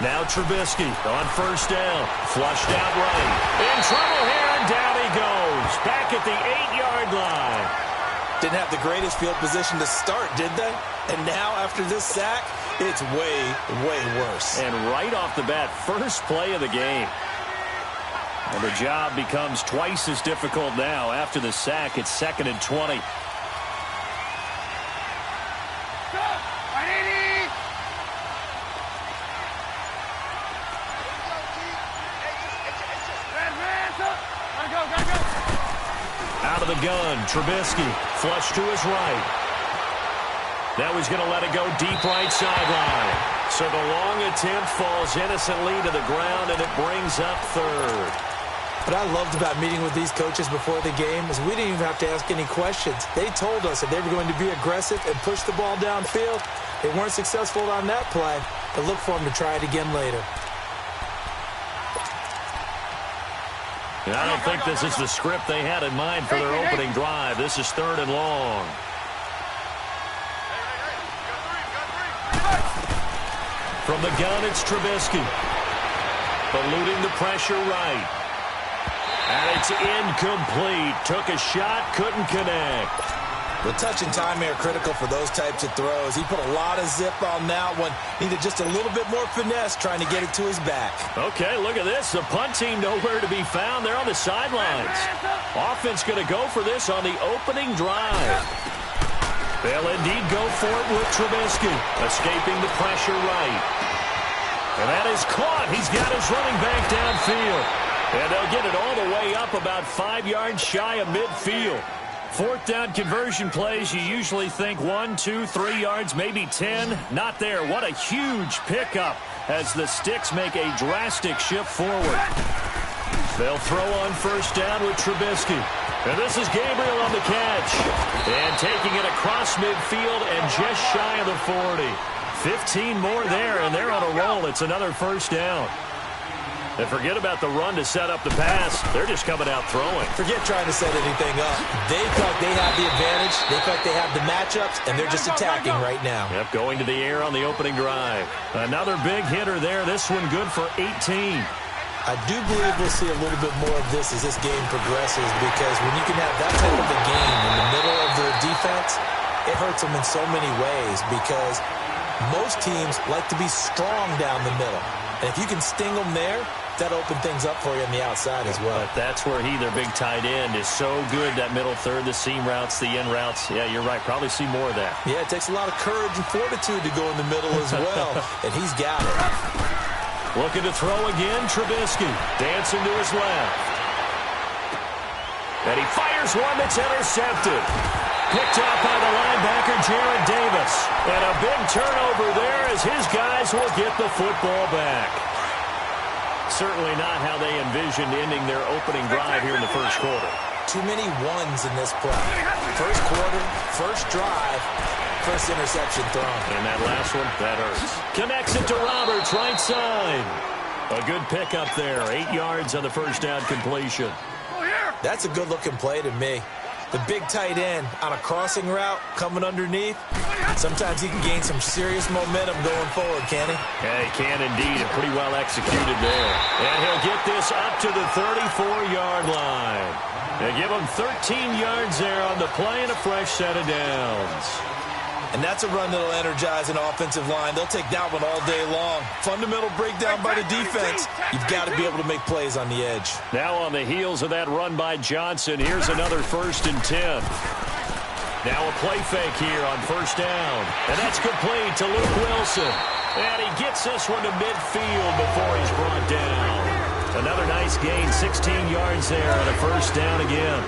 Now Trubisky on first down. Flushed out right. In trouble here, and down he goes. Back at the 8-yard line. Didn't have the greatest field position to start, did they? And now, after this sack, it's way, way worse. And right off the bat, first play of the game. And the job becomes twice as difficult now. After the sack, it's 2nd and 20. Out of the gun, Trubisky, flush to his right. Now he's going to let it go deep right sideline. So the long attempt falls innocently to the ground, and it brings up 3rd. What I loved about meeting with these coaches before the game is we didn't even have to ask any questions. They told us that they were going to be aggressive and push the ball downfield. They weren't successful on that play, but look for them to try it again later. And I don't think this is the script they had in mind for their opening drive. This is 3rd and long. From the gun, it's Trubisky. Eluding the pressure right. And it's incomplete. Took a shot, couldn't connect. The touch and timing are critical for those types of throws. He put a lot of zip on that one. Needed just a little bit more finesse trying to get it to his back. Okay, look at this. The punt team nowhere to be found. They're on the sidelines. Offense going to go for this on the opening drive. They'll indeed go for it with Trubisky. Escaping the pressure right. And that is caught. He's got his running back downfield. And they'll get it all the way up about 5 yards shy of midfield. 4th down conversion plays, you usually think 1, 2, 3 yards, maybe 10. Not there. What a huge pickup as the Sticks make a drastic shift forward. They'll throw on first down with Trubisky. And this is Gabriel on the catch. And taking it across midfield and just shy of the 40. 15 more there, and they're on a roll. It's another first down. And forget about the run to set up the pass. They're just coming out throwing. Forget trying to set anything up. They thought they have the advantage. They thought they have the matchups, and they're just attacking right now. Yep, going to the air on the opening drive. Another big hitter there. This one good for 18. I do believe we'll see a little bit more of this as this game progresses, because when you can have that type of a game in the middle of their defense, it hurts them in so many ways, because most teams like to be strong down the middle. And if you can sting them there, that'll open things up for you on the outside as well. But that's where their big tight end, is so good, that middle third, the seam routes, the in routes. Yeah, you're right. Probably see more of that. Yeah, it takes a lot of courage and fortitude to go in the middle as well, and he's got it. Looking to throw again, Trubisky. Dancing to his left. And he fires one that's intercepted. Picked up by the linebacker, Jared Davis. And a big turnover there as his guys will get the football back. Certainly not how they envisioned ending their opening drive here in the first quarter. Too many ones in this play. First quarter, first drive, first interception thrown. And that last one, that hurts. Connects it to Roberts, right side. A good pickup there. 8 yards on the first down completion. That's a good-looking play to me. The big tight end on a crossing route coming underneath. Sometimes he can gain some serious momentum going forward, can he? Yeah, he can indeed, and pretty well executed there. And he'll get this up to the 34-yard line. They give him 13 yards there on the play and a fresh set of downs. And that's a run that'll energize an offensive line. They'll take that one all day long. Fundamental breakdown by the defense. You've got to be able to make plays on the edge. Now on the heels of that run by Johnson, here's another 1st and 10. Now a play fake here on first down. And that's complete to Luke Wilson. And he gets this one to midfield before he's brought down. Another nice gain, 16 yards there on a first down again.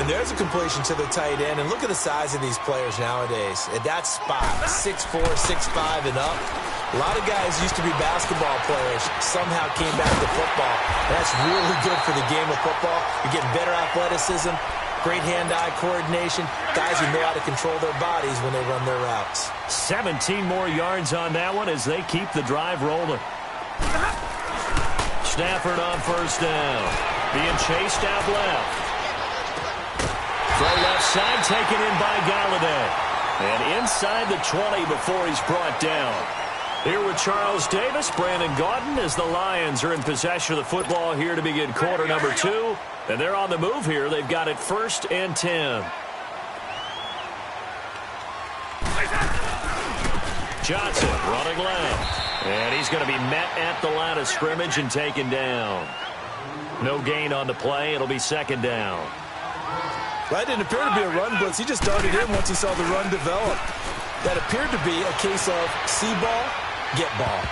And there's a completion to the tight end. And look at the size of these players nowadays. At that spot, 6'4", 6'5", and up. A lot of guys used to be basketball players, somehow came back to football. That's really good for the game of football. You're getting better athleticism, great hand-eye coordination, guys who know how to control their bodies when they run their routes. 17 more yards on that one as they keep the drive rolling. Stafford on first down. Being chased out left. Throw left side, taken in by Galladay. And inside the 20 before he's brought down. Here with Charles Davis, Brandon Gaudin, as the Lions are in possession of the football here to begin quarter number 2. And they're on the move here. They've got it 1st and 10. Johnson running left. And he's going to be met at the line of scrimmage and taken down. No gain on the play. It'll be 2nd down. That didn't appear to be a run blitz. He just darted in once he saw the run develop. That appeared to be a case of see ball, get ball.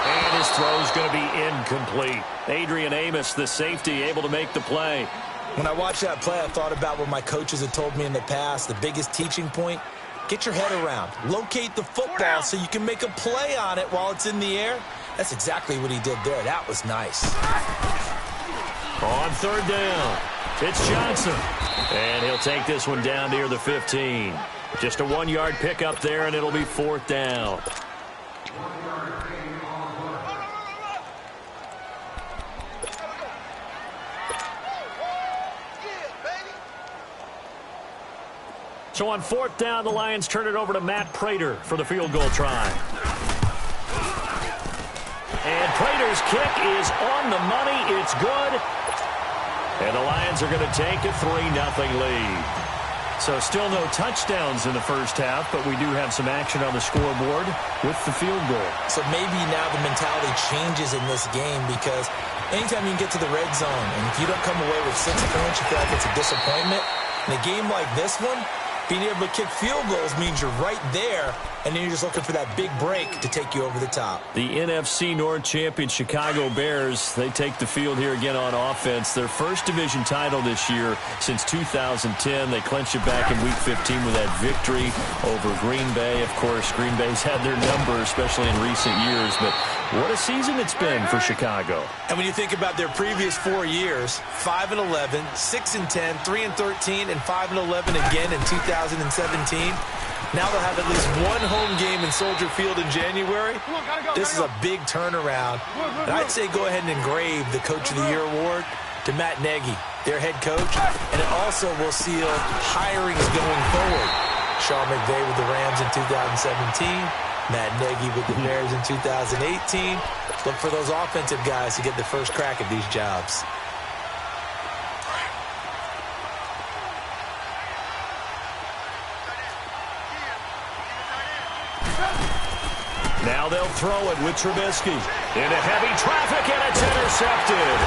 And his throw's going to be incomplete. Adrian Amos, the safety, able to make the play. When I watched that play, I thought about what my coaches had told me in the past. The biggest teaching point, get your head around. Locate the football so you can make a play on it while it's in the air. That's exactly what he did there. That was nice. On 3rd down, it's Johnson. And he'll take this one down near the 15. Just a 1-yard pickup there, and it'll be 4th down. So on 4th down, the Lions turn it over to Matt Prater for the field goal try. And Prater's kick is on the money. It's good. And the Lions are going to take a 3-0 lead. So still no touchdowns in the first half, but we do have some action on the scoreboard with the field goal. So maybe now the mentality changes in this game, because anytime you can get to the red zone, and if you don't come away with 6 points, you feel like it's a disappointment. In a game like this one, being able to kick field goals means you're right there, and then you're just looking for that big break to take you over the top. The NFC North champion Chicago Bears, they take the field here again on offense. Their first division title this year since 2010. They clinched it back in Week 15 with that victory over Green Bay. Of course, Green Bay's had their number, especially in recent years, but what a season it's been for Chicago. And when you think about their previous 4 years, 5-11, 6-10, 3-13, and 5-11 again in 2017. Now they'll have at least one home game in Soldier Field in January. This is a big turnaround. And I'd say go ahead and engrave the Coach of the Year award to Matt Nagy, their head coach. And it also will seal hirings going forward. Sean McVay with the Rams in 2017. Matt Nagy with the Bears in 2018. Look for those offensive guys to get the first crack at these jobs. Now they'll throw it with Trubisky. Into heavy traffic, and it's intercepted.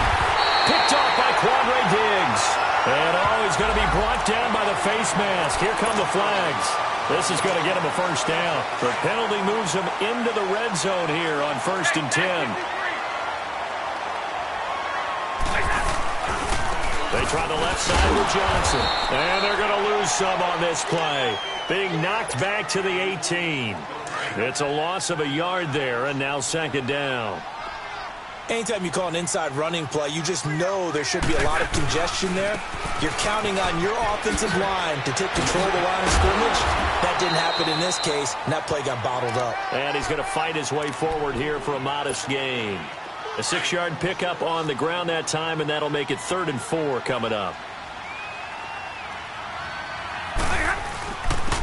Picked off by Quandre Diggs. And he's going to be brought down by the face mask. Here come the flags. This is going to get him a first down. The penalty moves him into the red zone here on 1st and 10. They try the left side with Johnson. And they're going to lose some on this play. Being knocked back to the 18. It's a loss of a yard there, and now 2nd down. Anytime you call an inside running play, you just know there should be a lot of congestion there. You're counting on your offensive line to take control of the line of scrimmage. That didn't happen in this case, and that play got bottled up. And he's going to fight his way forward here for a modest gain. A 6-yard pickup on the ground that time, and that'll make it 3rd and 4 coming up.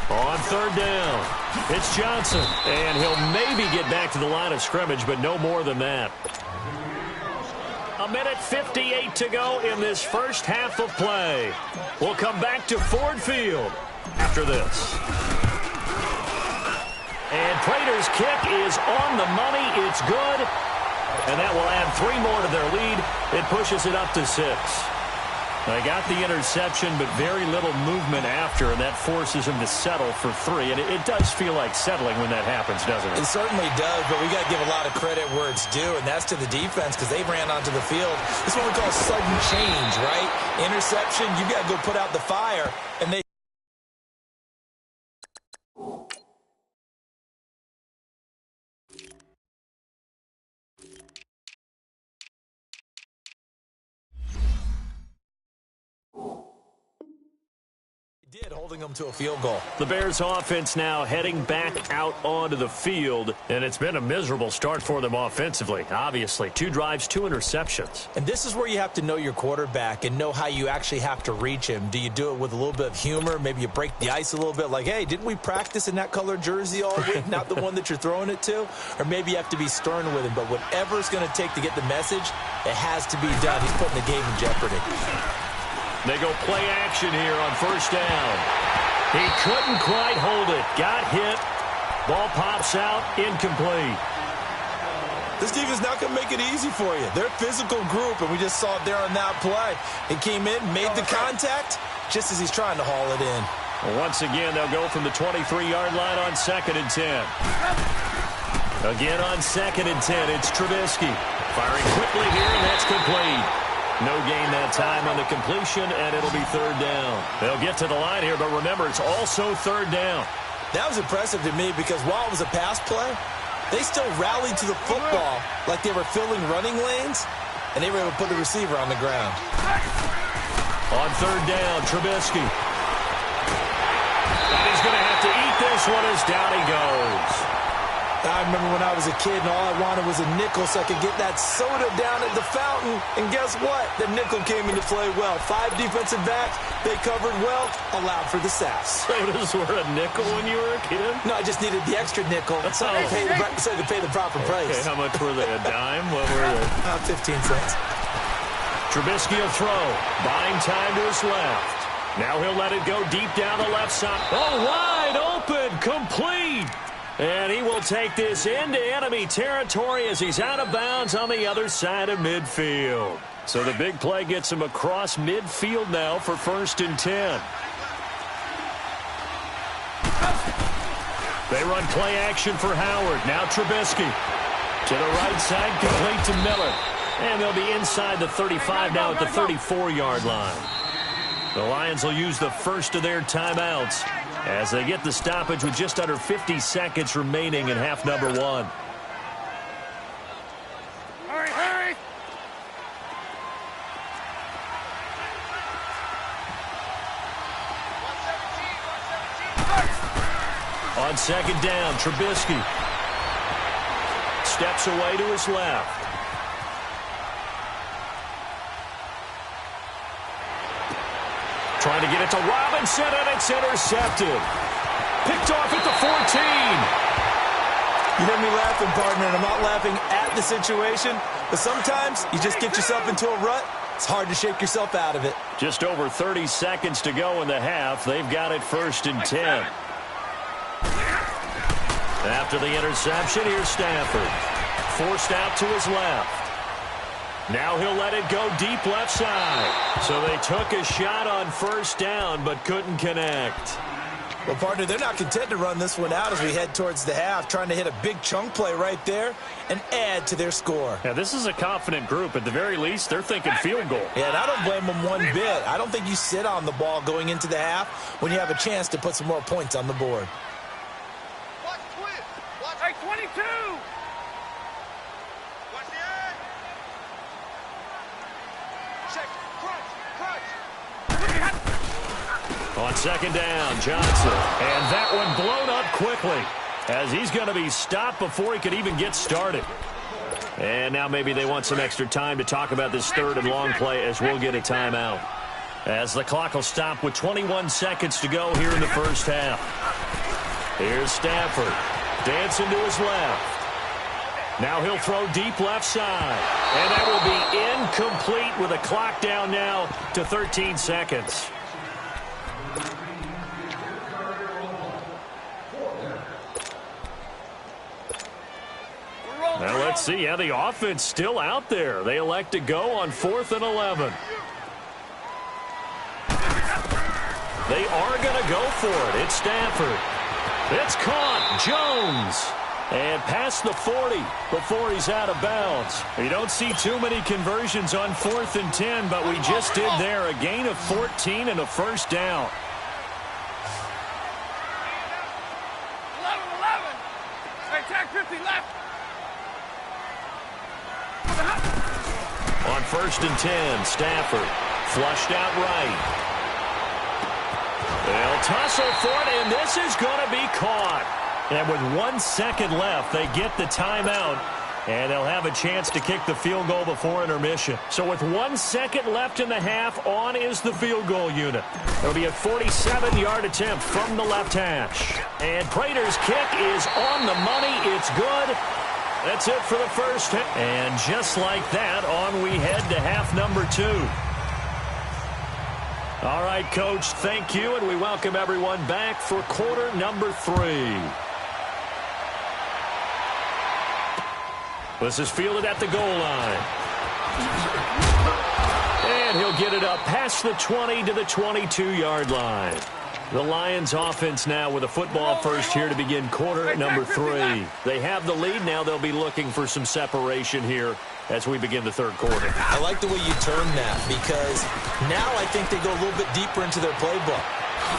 On 3rd down, it's Johnson, and he'll maybe get back to the line of scrimmage, but no more than that. 1:58 to go in this first half of play. We'll come back to Ford Field after this. And Prater's kick is on the money. It's good. And that will add 3 more to their lead. It pushes it up to 6. They got the interception, but very little movement after, and that forces him to settle for 3. And it does feel like settling when that happens, doesn't it? It certainly does, but we got to give a lot of credit where it's due, and that's to the defense, because they ran onto the field. This is what we call sudden change, right? Interception, you got to go put out the fire, and they did hold holding them to a field goal. The Bears offense now heading back out onto the field, and it's been a miserable start for them offensively. Obviously, 2 drives, 2 interceptions. And this is where you have to know your quarterback and know how you actually have to reach him. Do you do it with a little bit of humor? Maybe you break the ice a little bit like, hey, didn't we practice in that color jersey all week, not the one that you're throwing it to? Or maybe you have to be stern with him. But whatever it's going to take to get the message, it has to be done. He's putting the game in jeopardy. They go play action here on first down. He couldn't quite hold it. Got hit. Ball pops out. Incomplete. This defense is not going to make it easy for you. They're a physical group, and we just saw it there on that play. He came in, made the contact, just as he's trying to haul it in. Well, once again, they'll go from the 23-yard line on 2nd and 10. Again on 2nd and 10, it's Trubisky. Firing quickly here, and that's complete. No gain that time on the completion, and it'll be 3rd down. They'll get to the line here, but remember, it's also 3rd down. That was impressive to me because while it was a pass play, they still rallied to the football like they were filling running lanes, and they were able to put the receiver on the ground. On 3rd down, Trubisky. And he's going to have to eat this one as down he goes. I remember when I was a kid and all I wanted was a nickel so I could get that soda down at the fountain. And guess what? The nickel came into play well. 5 defensive backs, they covered well, allowed for the sacks. Sodas were a nickel when you were a kid? No, I just needed the extra nickel so I could pay the proper price. Okay, how much were they? A dime? What were they? 15 cents. Trubisky will throw. Buying time to his left. Now he'll let it go deep down the left side. Oh, wide open, complete. And he will take this into enemy territory as he's out of bounds on the other side of midfield. So the big play gets him across midfield now for 1st and 10. They run play action for Howard. Now Trubisky. To the right side, complete to Miller. And they'll be inside the 35 now at the 34-yard line. The Lions will use the first of their timeouts as they get the stoppage with just under 50 seconds remaining in half number 1. Hurry, hurry! On 2nd down, Trubisky steps away to his left. Trying to get it to Robinson, and it's intercepted. Picked off at the 14. You hear me laughing, partner, and I'm not laughing at the situation, but sometimes you just get yourself into a rut. It's hard to shake yourself out of it. Just over 30 seconds to go in the half. They've got it 1st and 10. After the interception, here's Stafford. Forced out to his left. Now he'll let it go deep left side. So they took a shot on 1st down, but couldn't connect. Well, partner, they're not content to run this one out as we head towards the half, trying to hit a big chunk play right there and add to their score. Yeah, this is a confident group. At the very least, they're thinking field goal. Yeah, and I don't blame them one bit. I don't think you sit on the ball going into the half when you have a chance to put some more points on the board. Watch twist! Watch 22! Watch the end! Check, crunch! On 2nd down, Johnson. And that one blown up quickly as he's going to be stopped before he could even get started. And now maybe they want some extra time to talk about this 3rd and long play as we'll get a timeout. As the clock will stop with 21 seconds to go here in the first half. Here's Stafford. Dancing to his left. Now he'll throw deep left side. And that will be incomplete with a clock down now to 13 seconds. Now let's see. Yeah, the offense still out there. They elect to go on 4th and 11. They are going to go for it. It's Stafford. It's caught. Jones. And past the 40 before he's out of bounds. You don't see too many conversions on 4th and 10, but we just did there. A gain of 14 and a 1st down. 11. Hey, tag 50 left. On 1st and 10, Stafford flushed out right. They'll tussle for it, and this is going to be caught. And with 1 second left, they get the timeout, and they'll have a chance to kick the field goal before intermission. So with 1 second left in the half, on is the field goal unit. It'll be a 47-yard attempt from the left hash. And Prater's kick is on the money. It's good. That's it for the first half. And just like that, on we head to half number 2. All right, Coach, thank you, and we welcome everyone back for quarter number 3. This is fielded at the goal line. And he'll get it up past the 20 to the 22-yard line. The Lions offense now with a football first here to begin quarter number 3. They have the lead. Now they'll be looking for some separation here as we begin the third quarter. I like the way you term that because now I think they go a little bit deeper into their playbook.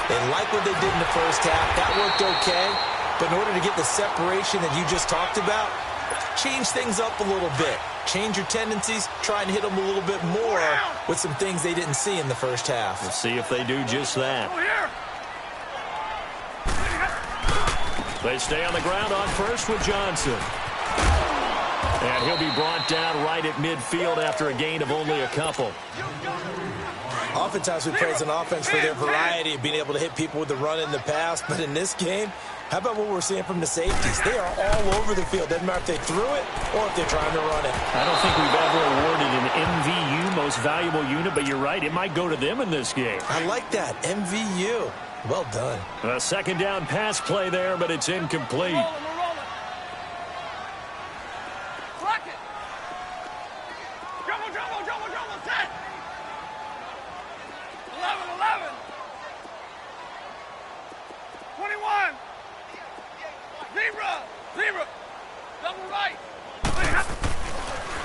They like what they did in the first half. That worked okay. But in order to get the separation that you just talked about, change things up a little bit. Change your tendencies. Try and hit them a little bit more with some things they didn't see in the first half. We'll see if they do just that. They stay on the ground on first with Johnson. And he'll be brought down right at midfield after a gain of only a couple. Oftentimes we praise an offense for their variety of being able to hit people with the run in the pass. But in this game, how about what we're seeing from the safeties? They are all over the field. Doesn't matter if they threw it or if they're trying to run it. I don't think we've ever awarded an MVU, most valuable unit, but you're right. It might go to them in this game. I like that. MVU. Well done. A second down pass play there, but it's incomplete. We're rolling. Block it. Dribble, set. 11. 21. Zebra. Double right.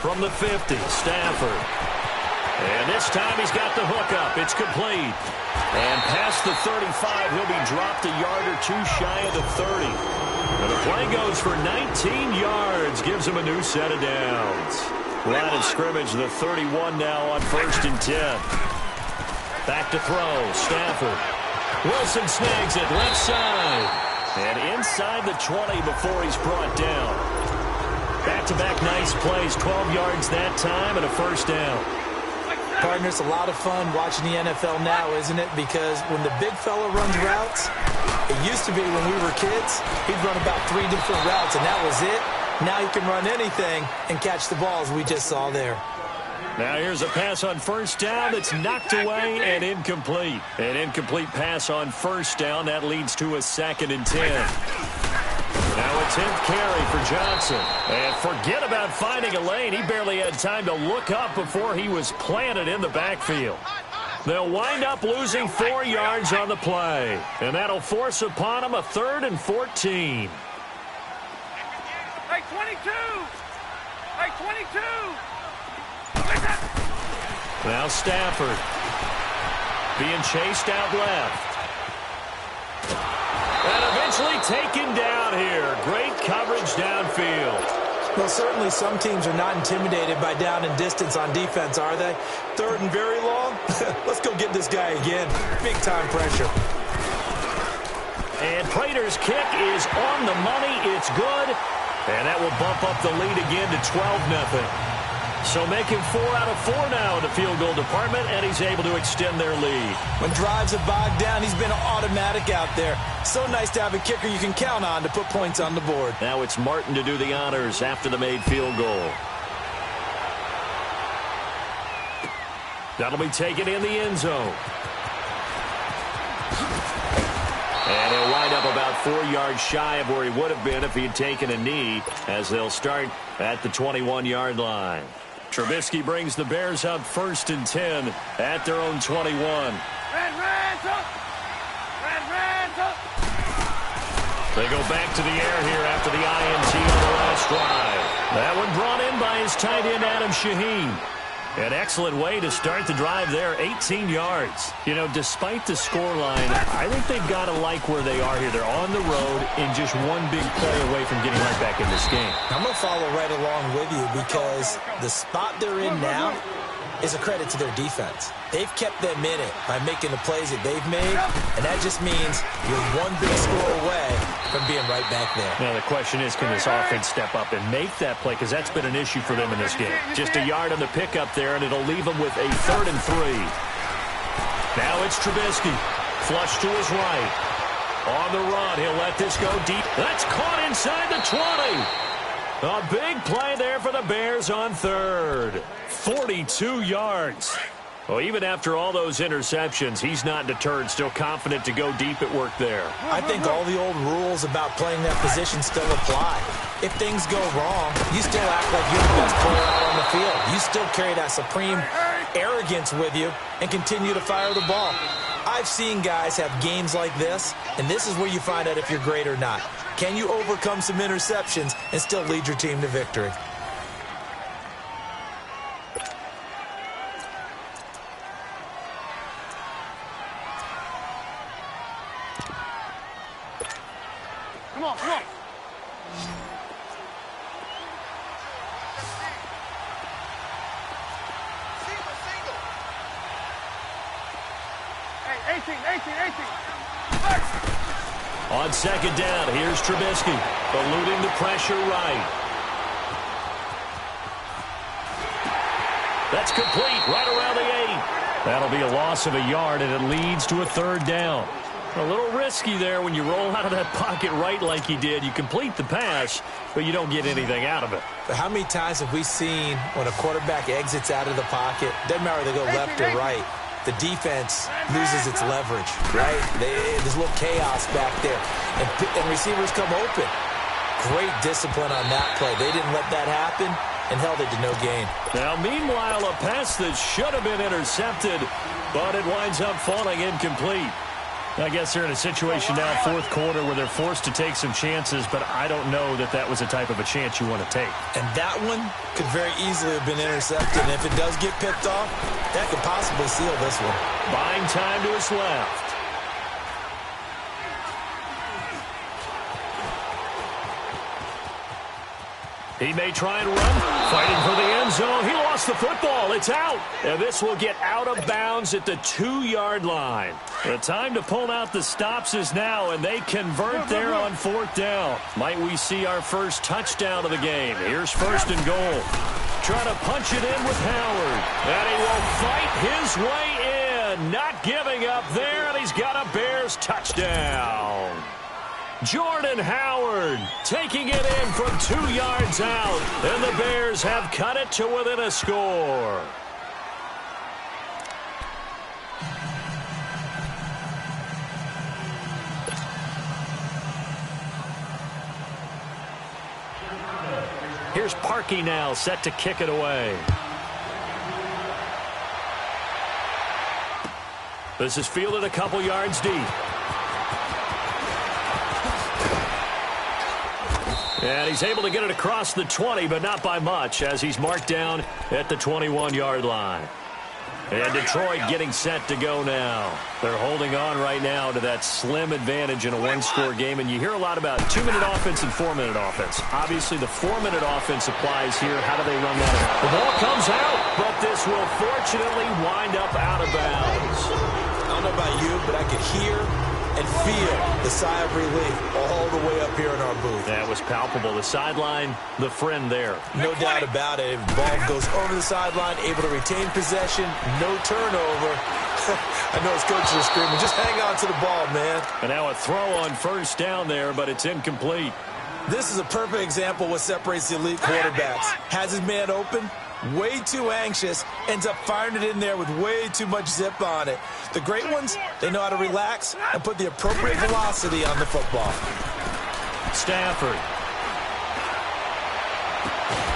From the 50, Stafford. And this time he's got the hook up. It's complete. And past the 35, he'll be dropped a yard or two shy of the 30. And the play goes for 19 yards. Gives him a new set of downs. Line of scrimmage, the 31 now on 1st and 10. Back to throw. Stafford. Wilson snags it left side. And inside the 20 before he's brought down. Back-to-back nice plays. 12 yards that time and a first down. Partner, it's a lot of fun watching the NFL now, isn't it? Because when the big fella runs routes, it used to be when we were kids, he'd run about 3 different routes, and that was it. Now he can run anything and catch the balls we just saw there. Now here's a pass on first down that's knocked away and incomplete. An incomplete pass on first down. That leads to a 2nd and 10. Now a 10th carry for Johnson. And forget about finding a lane. He barely had time to look up before he was planted in the backfield. They'll wind up losing 4 yards on the play. And that'll force upon him a 3rd and 14. Hey, 22. Now Stafford being chased out left. And eventually taken down here. Great coverage downfield. Well, certainly some teams are not intimidated by down and distance on defense, are they? 3rd and very long? Let's go get this guy again. Big time pressure. And Prater's kick is on the money. It's good. And that will bump up the lead again to 12-0. So making 4 out of 4 now in the field goal department, and he's able to extend their lead. When drives have bogged down, he's been automatic out there. So nice to have a kicker you can count on to put points on the board. Now it's Martin to do the honors after the made field goal. That'll be taken in the end zone. And he'll wind up about 4 yards shy of where he would have been if he had taken a knee, as they'll start at the 21-yard line. Trubisky brings the Bears up 1st and 10 at their own 21. They go back to the air here after the INT on the last drive. That one brought in by his tight end, Adam Shaheen. An excellent way to start the drive there, 18 yards. You know, despite the scoreline, I think they've got to like where they are here. They're on the road and just one big play away from getting right back in this game. I'm going to follow right along with you because the spot they're in now, is a credit to their defense. They've kept them in it by making the plays that they've made, and that just means you're one big score away from being right back there. Now the question is, can this offense step up and make that play? Because that's been an issue for them in this game. Just a yard on the pickup there, and it'll leave them with a 3rd and 3. Now it's Trubisky. Flush to his right. On the run, he'll let this go deep. That's caught inside the 20. A big play there for the Bears on 3rd. 42 yards. Well, even after all those interceptions, he's not deterred, still confident to go deep at work there. I think all the old rules about playing that position still apply. If things go wrong, you still act like you're the best player out on the field. You still carry that supreme arrogance with you and continue to fire the ball. I've seen guys have games like this, and this is where you find out if you're great or not. Can you overcome some interceptions and still lead your team to victory? Come on, come on. Hey, 18. On 2nd down, here's Trubisky, eluding the pressure right. That's complete, right around the 8. That'll be a loss of a yard, and it leads to a 3rd down. A little risky there when you roll out of that pocket right like he did. You complete the pass, but you don't get anything out of it. But how many times have we seen when a quarterback exits out of the pocket, doesn't matter whether they go left or right, the defense loses its leverage, right? There's a little chaos back there, and receivers come open. Great discipline on that play. They didn't let that happen and held it to no gain. Now, meanwhile, a pass that should have been intercepted, but it winds up falling incomplete. I guess they're in a situation now, 4th quarter, where they're forced to take some chances, but I don't know that that was the type of a chance you want to take. And that one could very easily have been intercepted, and if it does get picked off, that could possibly seal this one. Buying time to his left. He may try and run, fighting for the end zone. He lost the football. It's out. And this will get out of bounds at the 2-yard line. The time to pull out the stops is now, and they convert there on 4th down. Might we see our first touchdown of the game? Here's 1st and goal. Trying to punch it in with Howard. And he will fight his way in. Not giving up there, and he's got a Bears touchdown. Jordan Howard taking it in from 2 yards out, and the Bears have cut it to within a score. Here's Parkey now, set to kick it away. This is fielded a couple yards deep. And he's able to get it across the 20, but not by much, as he's marked down at the 21-yard line. And Detroit getting set to go now. They're holding on right now to that slim advantage in a one-score game. And you hear a lot about 2-minute offense and 4-minute offense. Obviously, the 4-minute offense applies here. How do they run that? The ball comes out, but this will fortunately wind up out of bounds. I don't know about you, but I could hear and feel the sigh of relief all the way up here in our booth. That was palpable. The sideline, the friend there. No doubt about it. The ball goes over the sideline, able to retain possession, no turnover. I know his coaches are screaming, just hang on to the ball, man. And now a throw on 1st down there, but it's incomplete. This is a perfect example of what separates the elite quarterbacks. Has his man open, way too anxious, ends up firing it in there with way too much zip on it. The great ones, they know how to relax and put the appropriate velocity on the football. Stafford.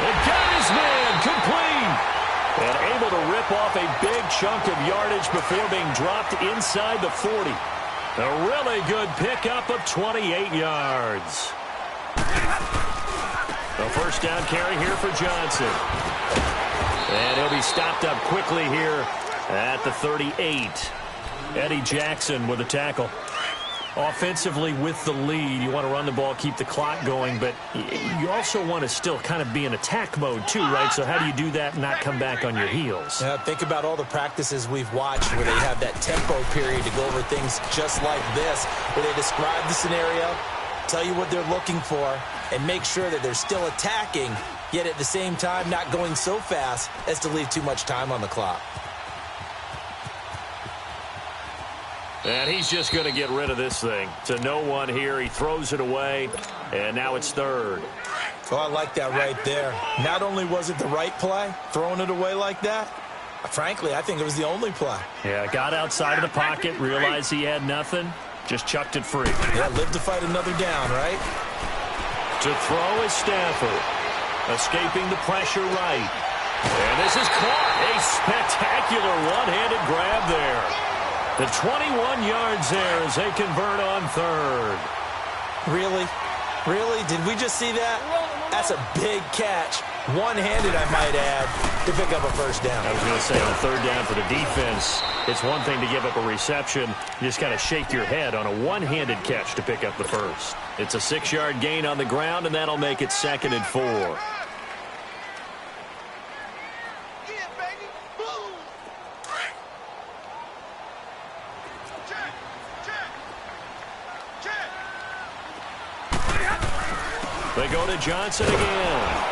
And got his man complete. And able to rip off a big chunk of yardage before being dropped inside the 40. A really good pickup of 28 yards. A 1st down carry here for Johnson. And he'll be stopped up quickly here at the 38. Eddie Jackson with a tackle. Offensively with the lead, you want to run the ball, keep the clock going, but you also want to still kind of be in attack mode too, right? So how do you do that and not come back on your heels? Yeah, think about all the practices we've watched where they have that tempo period to go over things just like this, where they describe the scenario, tell you what they're looking for, and make sure that they're still attacking, yet at the same time not going so fast as to leave too much time on the clock. And he's just going to get rid of this thing. To no one here. He throws it away, and now it's third. Oh, I like that right there. Not only was it the right play, throwing it away like that, frankly, I think it was the only play. Yeah, got outside of the pocket, realized he had nothing, just chucked it free. Yeah, live to fight another down, right? To throw is Stafford. Escaping the pressure right. And this is caught. A spectacular one-handed grab there. The 21 yards there as they convert on third. Really? Really? Did we just see that? That's a big catch. One-handed, I might add, to pick up a first down. I was going to say on third down for the defense, it's one thing to give up a reception. You just got to shake your head on a one-handed catch to pick up the first. It's a 6-yard gain on the ground, and that'll make it 2nd and 4. They go to Johnson again.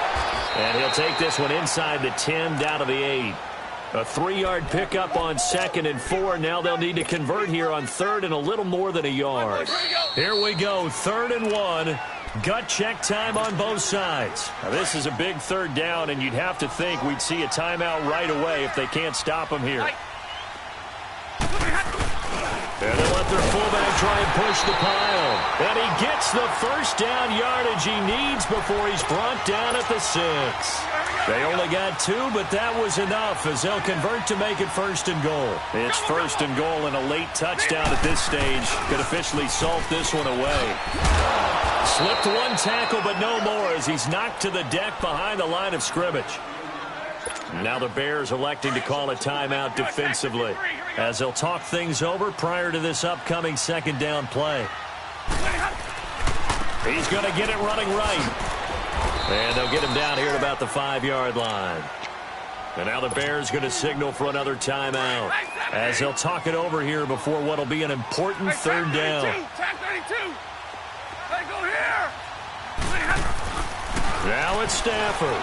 And he'll take this one inside the 10, down to the 8. A 3-yard pickup on 2nd and 4. Now they'll need to convert here on third and a little more than a yard. Here we go, 3rd and 1. Gut check time on both sides. Now, this is a big third down, and you'd have to think we'd see a timeout right away if they can't stop him here. And they'll let their fullback try and push the pile. And he gets the first down yardage he needs before he's brought down at the 6. They only got 2, but that was enough as they'll convert to make it 1st and goal. It's 1st and goal, and a late touchdown at this stage could officially salt this one away. Slipped one tackle, but no more as he's knocked to the deck behind the line of scrimmage. Now the Bears electing to call a timeout defensively as they'll talk things over prior to this upcoming 2nd down play. He's going to get it running right. And they'll get him down here at about the 5-yard line. And now the Bears going to signal for another timeout as they'll talk it over here before what will be an important 3rd down. Now it's Stafford.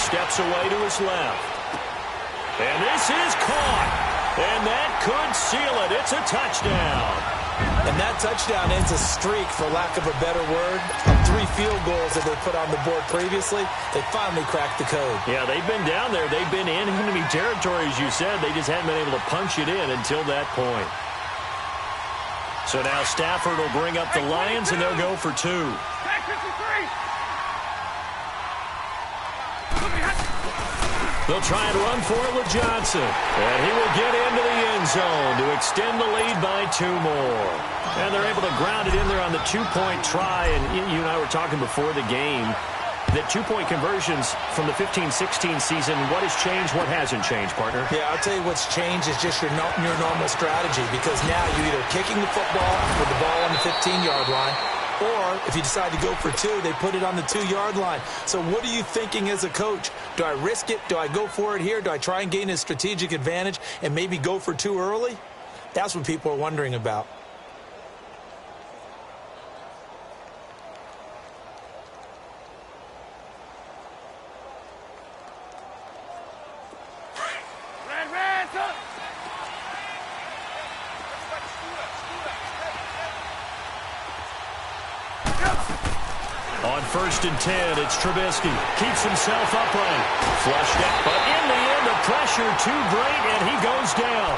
Steps away to his left. And this is caught. And that could seal it. It's a touchdown. And that touchdown ends a streak, for lack of a better word, of 3 field goals that they put on the board previously. They finally cracked the code. Yeah, they've been down there. They've been in enemy territory, as you said. They just hadn't been able to punch it in until that point. So now Stafford will bring up the Lions, and they'll go for 2. They'll try and run for it with Johnson. And he will get into the end zone to extend the lead by 2 more. And they're able to ground it in there on the 2-point try. And you and I were talking before the game that 2-point conversions from the 15-16 season, what has changed, what hasn't changed, partner? Yeah, I'll tell you what's changed is just your normal strategy, because now you're either kicking the football with the ball on the 15-yard line, or if you decide to go for 2, they put it on the 2-yard line. So what are you thinking as a coach? Do I risk it? Do I go for it here? Do I try and gain a strategic advantage and maybe go for 2 early? That's what people are wondering about. On 1st and 10, it's Trubisky. Keeps himself upright. Flushed out, but in the end, the pressure too great, and he goes down.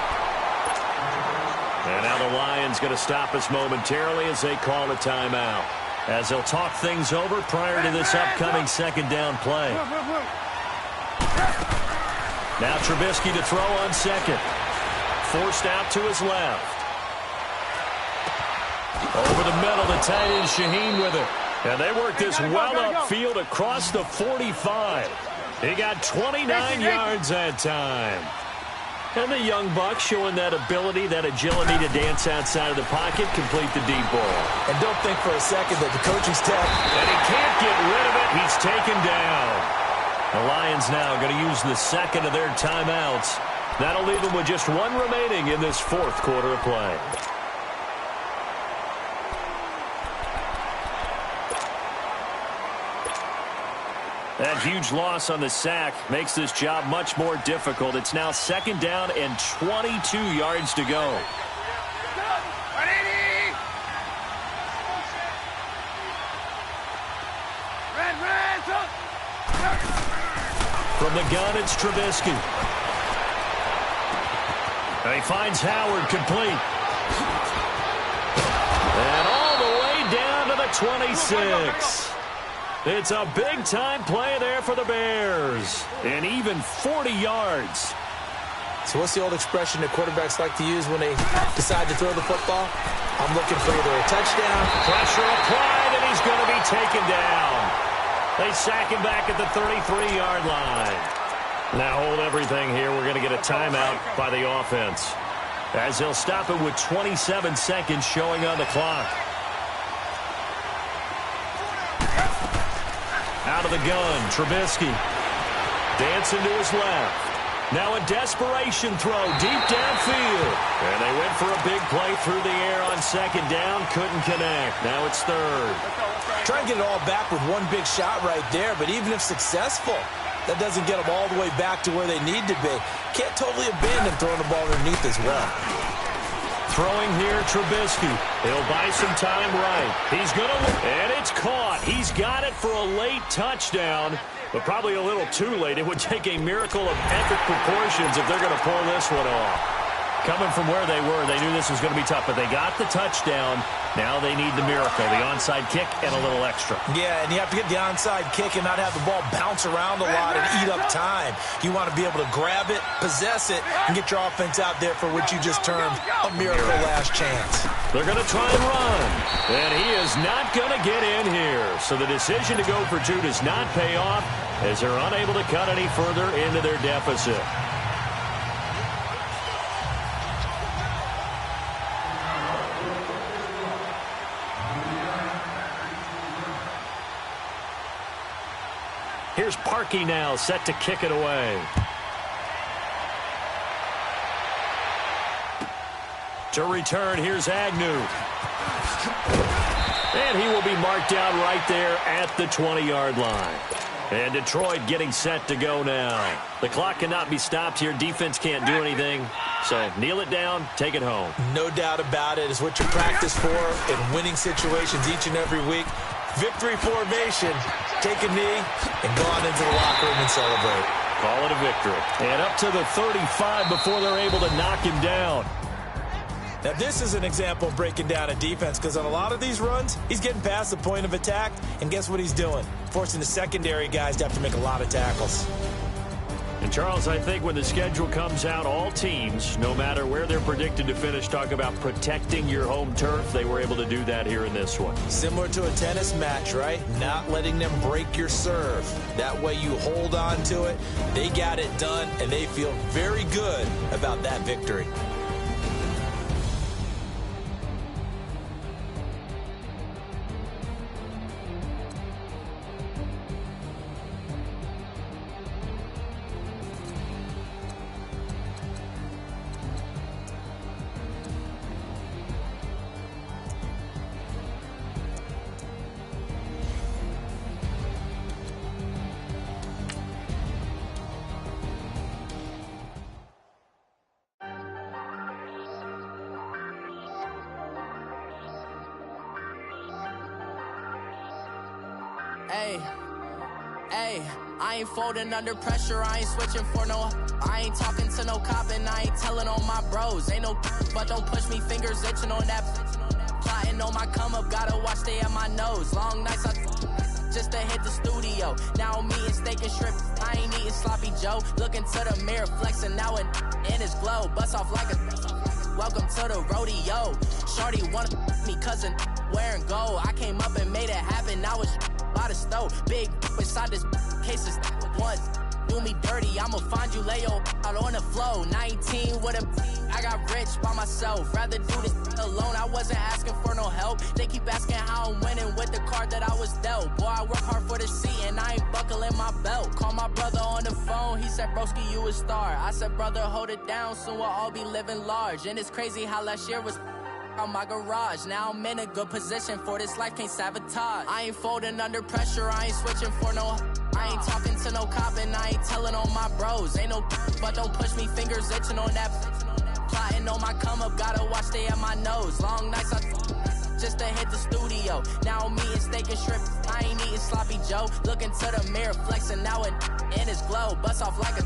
And now the Lions going to stop us momentarily as they call a timeout, as they'll talk things over prior to this upcoming 2nd down play. Now Trubisky to throw on 2nd. Forced out to his left. Over the middle, the tight end Shaheen with it. And they work this well upfield across the 45. He got 29 yards that time. And the young buck showing that ability, that agility to dance outside of the pocket, complete the deep ball. And don't think for a second that the coaching staff... And he can't get rid of it. He's taken down. The Lions now going to use the second of their timeouts. That'll leave them with just one remaining in this fourth quarter of play. That huge loss on the sack makes this job much more difficult. It's now second down and 22 yards to go. From the gun, it's Trubisky. And he finds Howard complete. And all the way down to the 26. It's a big-time play there for the Bears. And even 40 yards. So what's the old expression that quarterbacks like to use when they decide to throw the football? I'm looking for either a touchdown. Pressure applied, and he's going to be taken down. They sack him back at the 33-yard line. Now hold everything here. We're going to get a timeout by the offense, as they'll stop it with 27 seconds showing on the clock. Out of the gun, Trubisky. Dancing to his left. Now a desperation throw deep downfield. And they went for a big play through the air on second down. Couldn't connect. Now it's third. Try and get it all back with one big shot right there, but even if successful, that doesn't get them all the way back to where they need to be. Can't totally abandon throwing the ball underneath as well. Throwing here, Trubisky. He'll buy some time right. He's going to... And it's caught. He's got it for a late touchdown, but probably a little too late. It would take a miracle of epic proportions if they're going to pull this one off. Coming from where they were, they knew this was going to be tough, but they got the touchdown. Now they need the miracle, the onside kick and a little extra. Yeah, and you have to get the onside kick and not have the ball bounce around a lot and eat up time. You want to be able to grab it, possess it, and get your offense out there for what you just termed a miracle last chance. They're going to try and run, and he is not going to get in here. So the decision to go for two does not pay off as they're unable to cut any further into their deficit. Here's Parkey now, set to kick it away. To return, here's Agnew. And he will be marked down right there at the 20-yard line. And Detroit getting set to go now. The clock cannot be stopped here. Defense can't do anything. So kneel it down, take it home. No doubt about it. It's what you practice for in winning situations each and every week. Victory formation. Take a knee and go on into the locker room and celebrate. Call it a victory. And up to the 35 before they're able to knock him down. Now, this is an example of breaking down a defense because on a lot of these runs, he's getting past the point of attack, and guess what he's doing? Forcing the secondary guys to have to make a lot of tackles. And, Charles, I think when the schedule comes out, all teams, no matter where they're predicted to finish, talk about protecting your home turf. They were able to do that here in this one. Similar to a tennis match, right? Not letting them break your serve. That way you hold on to it. They got it done, and they feel very good about that victory. Hey, I ain't folding under pressure, I ain't switching for no. I ain't talking to no cop and I ain't telling on my bros. Ain't no but don't push me, fingers itching on that. Plotting on my come up, gotta watch stay at my nose. Long nights I just to hit the studio. Now I'm eating steak and shrimp, I ain't eating sloppy Joe. Looking to the mirror, flexing now and in his glow. Bust off like a welcome to the rodeo. Shorty wanna me cousin wearing gold. I came up and made it happen, now it's by the stove. Big inside this cases once. do me dirty, I'ma find you, lay your out on the floor. 19 with a I got rich by myself, rather do this alone. I wasn't asking for no help. They keep asking how I'm winning with the card that I was dealt. Boy, I work hard for the seat and I ain't buckling my belt. Call my brother on the phone, he said, broski, you a star. I said, brother, hold it down, soon we'll all be living large. And it's crazy how last year was on my garage. Now I'm in a good position for this life, can't sabotage. I ain't folding under pressure, I ain't switching for no. I ain't talking to no cop and I ain't telling on my bros. Ain't no but don't push me, fingers itching on that. Plotting on my come up, gotta watch stay at my nose. Long nights I just to hit the studio. Now I'm eating steak and shrimp, I ain't eating sloppy Joe. Looking to the mirror, flexing now and in his glow. Bust off like a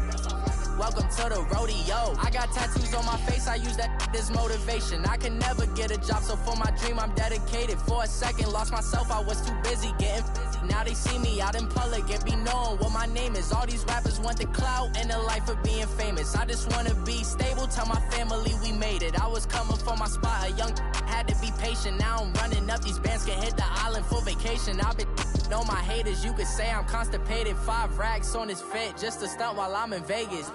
welcome to the rodeo. I got tattoos on my face, I use that as motivation. I can never get a job, so for my dream I'm dedicated. For a second, lost myself, I was too busy getting busy. Now they see me out in public and be knowing what my name is. All these rappers want the clout and the life of being famous. I just wanna be stable, tell my family we made it. I was coming for my spot, a young had to be patient. Now I'm running up, these bands can hit the island for vacation. I've been know my haters, you could say I'm constipated. 5 racks on his fit, just to stunt while I'm in Vegas.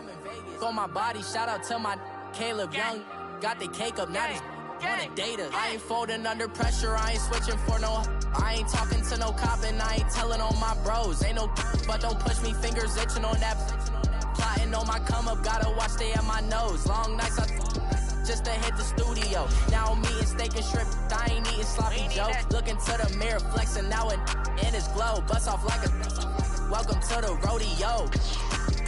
On my body, shout out to my Caleb Young. Got the cake up, now these wanna data. I ain't folding under pressure, I ain't switching for no. I ain't talking to no cop and I ain't telling on my bros. Ain't no but don't push me, fingers itching on that. Plotting on my come up, gotta watch stay at my nose. Long nights I just to hit the studio. Now I'm eating steak and shrimp, I ain't eating sloppy Joe. Looking to the mirror, flexing now and in his glow. Bust off like a welcome to the rodeo.